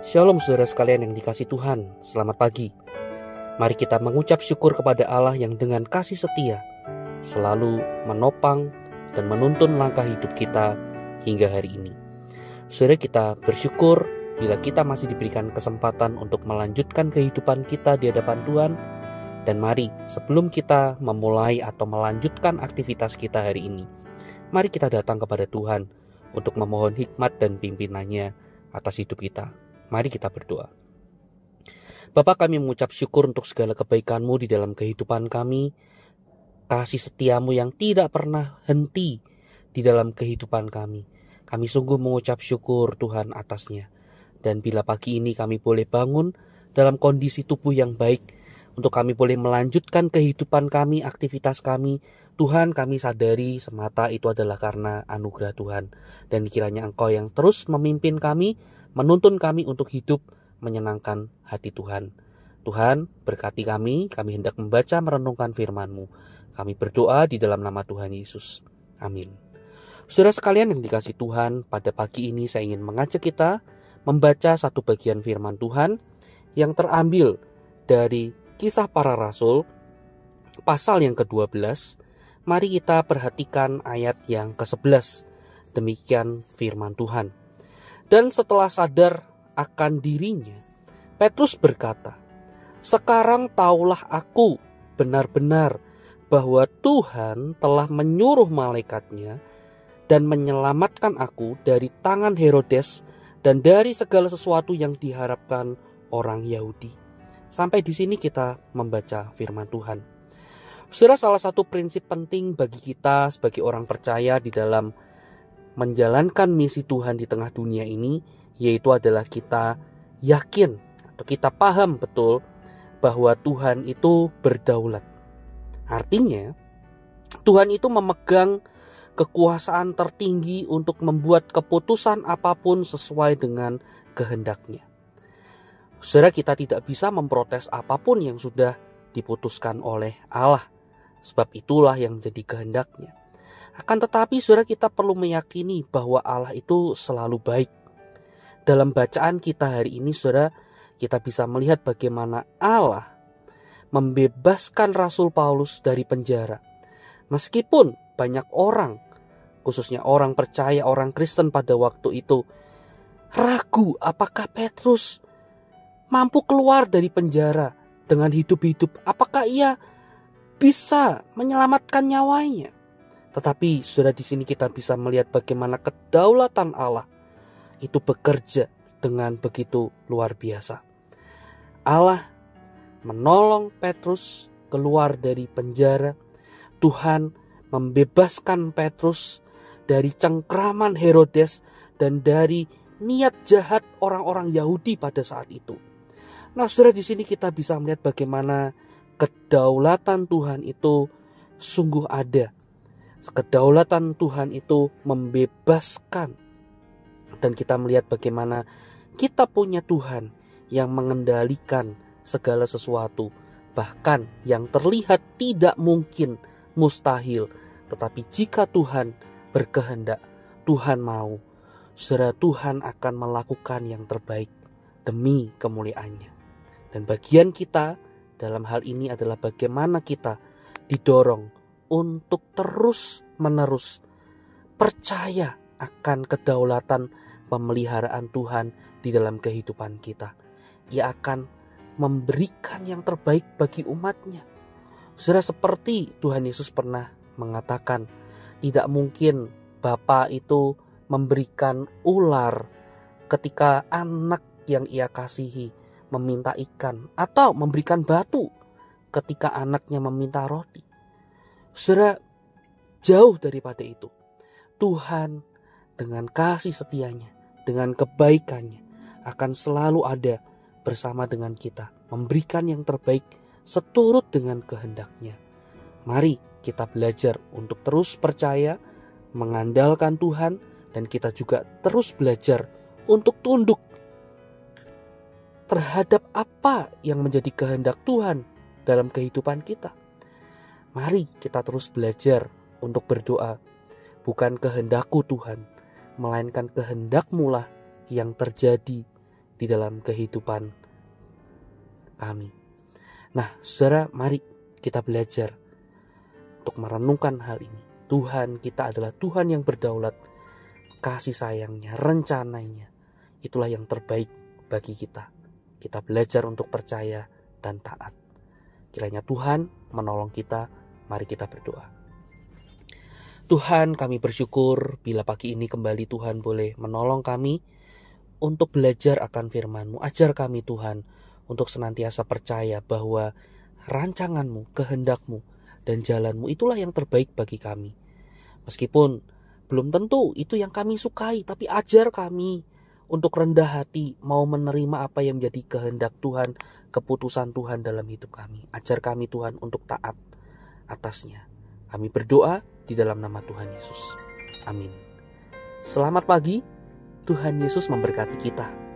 Shalom saudara sekalian yang dikasihi Tuhan, selamat pagi. Mari kita mengucap syukur kepada Allah yang dengan kasih setia selalu menopang dan menuntun langkah hidup kita hingga hari ini. Saudara, kita bersyukur bila kita masih diberikan kesempatan untuk melanjutkan kehidupan kita di hadapan Tuhan. Dan mari sebelum kita memulai atau melanjutkan aktivitas kita hari ini, mari kita datang kepada Tuhan untuk memohon hikmat dan pimpinannya atas hidup kita. Mari kita berdoa. Bapa, kami mengucap syukur untuk segala kebaikan-Mu di dalam kehidupan kami, kasih setia-Mu yang tidak pernah henti di dalam kehidupan kami. Kami sungguh mengucap syukur Tuhan atasnya. Dan bila pagi ini kami boleh bangun dalam kondisi tubuh yang baik, untuk kami boleh melanjutkan kehidupan kami, aktivitas kami, Tuhan, kami sadari semata itu adalah karena anugerah Tuhan. Dan kiranya Engkau yang terus memimpin kami, menuntun kami untuk hidup menyenangkan hati Tuhan. Tuhan, berkati kami hendak membaca merenungkan firman-Mu. Kami berdoa di dalam nama Tuhan Yesus. Amin. Saudara sekalian yang dikasihi Tuhan, pada pagi ini saya ingin mengajak kita membaca satu bagian firman Tuhan yang terambil dari Kisah Para Rasul, pasal yang ke-12. Mari kita perhatikan ayat yang ke-11. Demikian firman Tuhan. Dan setelah sadar akan dirinya, Petrus berkata, "Sekarang taulah aku benar-benar bahwa Tuhan telah menyuruh malaikatnya dan menyelamatkan aku dari tangan Herodes dan dari segala sesuatu yang diharapkan orang Yahudi." Sampai di sini kita membaca firman Tuhan. Saudara, salah satu prinsip penting bagi kita sebagai orang percaya di dalam menjalankan misi Tuhan di tengah dunia ini, yaitu adalah kita yakin atau kita paham betul bahwa Tuhan itu berdaulat. Artinya, Tuhan itu memegang kekuasaan tertinggi untuk membuat keputusan apapun sesuai dengan kehendaknya. Saudara, kita tidak bisa memprotes apapun yang sudah diputuskan oleh Allah, sebab itulah yang menjadi kehendaknya. Akan tetapi saudara, kita perlu meyakini bahwa Allah itu selalu baik. Dalam bacaan kita hari ini saudara, kita bisa melihat bagaimana Allah membebaskan Rasul Paulus dari penjara. Meskipun banyak orang, khususnya orang percaya, orang Kristen pada waktu itu, ragu apakah Petrus mampu keluar dari penjara dengan hidup-hidup. Apakah ia bisa menyelamatkan nyawanya? Tetapi saudara, di sini kita bisa melihat bagaimana kedaulatan Allah itu bekerja dengan begitu luar biasa. Allah menolong Petrus keluar dari penjara. Tuhan membebaskan Petrus dari cengkraman Herodes dan dari niat jahat orang-orang Yahudi pada saat itu. Nah, saudara, di sini kita bisa melihat bagaimana kedaulatan Tuhan itu sungguh ada. Kedaulatan Tuhan itu membebaskan. Dan kita melihat bagaimana kita punya Tuhan yang mengendalikan segala sesuatu. Bahkan yang terlihat tidak mungkin, mustahil. Tetapi jika Tuhan berkehendak, Tuhan mau, saudara, Tuhan akan melakukan yang terbaik demi kemuliaannya. Dan bagian kita dalam hal ini adalah bagaimana kita didorong untuk terus-menerus percaya akan kedaulatan pemeliharaan Tuhan di dalam kehidupan kita. Ia akan memberikan yang terbaik bagi umatnya. Saudara, seperti Tuhan Yesus pernah mengatakan, tidak mungkin Bapa itu memberikan ular ketika anak yang ia kasihi meminta ikan, atau memberikan batu ketika anaknya meminta roti. Saudara, jauh daripada itu. Tuhan dengan kasih setianya, dengan kebaikannya akan selalu ada bersama dengan kita, memberikan yang terbaik seturut dengan kehendaknya. Mari kita belajar untuk terus percaya, mengandalkan Tuhan, dan kita juga terus belajar untuk tunduk terhadap apa yang menjadi kehendak Tuhan dalam kehidupan kita. Mari kita terus belajar untuk berdoa, bukan kehendakku Tuhan, melainkan kehendak-Mu lah yang terjadi di dalam kehidupan kami. Nah, saudara, mari kita belajar untuk merenungkan hal ini. Tuhan kita adalah Tuhan yang berdaulat, kasih sayangnya, rencananya, itulah yang terbaik bagi kita. Kita belajar untuk percaya dan taat. Kiranya Tuhan menolong kita. Mari kita berdoa. Tuhan, kami bersyukur bila pagi ini kembali Tuhan boleh menolong kami untuk belajar akan firman-Mu. Ajar kami Tuhan untuk senantiasa percaya bahwa rancangan-Mu, kehendak-Mu, dan jalan-Mu itulah yang terbaik bagi kami. Meskipun belum tentu itu yang kami sukai, tapi ajar kami untuk rendah hati, mau menerima apa yang menjadi kehendak Tuhan, keputusan Tuhan dalam hidup kami. Ajar kami Tuhan untuk taat atasnya. Kami berdoa di dalam nama Tuhan Yesus. Amin. Selamat pagi, Tuhan Yesus memberkati kita.